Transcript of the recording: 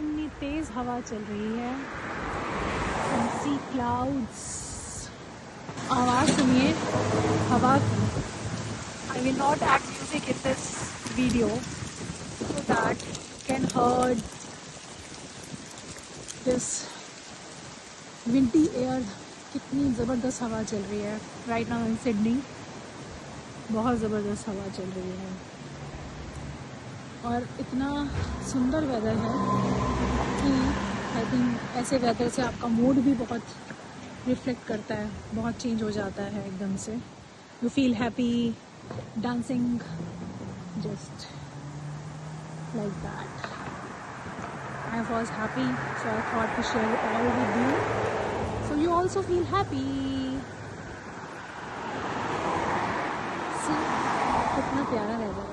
इतनी तेज़ हवा चल रही है। सी क्लाउड्स, आवाज़ सुनिए हवा की। I will not add music in this video so that you can hear this windy air। कितनी ज़बरदस्त हवा चल रही है right now in Sydney। बहुत ज़बरदस्त हवा चल रही है और इतना सुंदर वेदर है कि आई थिंक ऐसे वेदर से आपका मूड भी बहुत रिफ्लेक्ट करता है, बहुत चेंज हो जाता है एकदम से। You feel happy, dancing just like that. I was happy, so I thought to share it all with you, so you also feel happy. See, कितना प्यारा वेदर।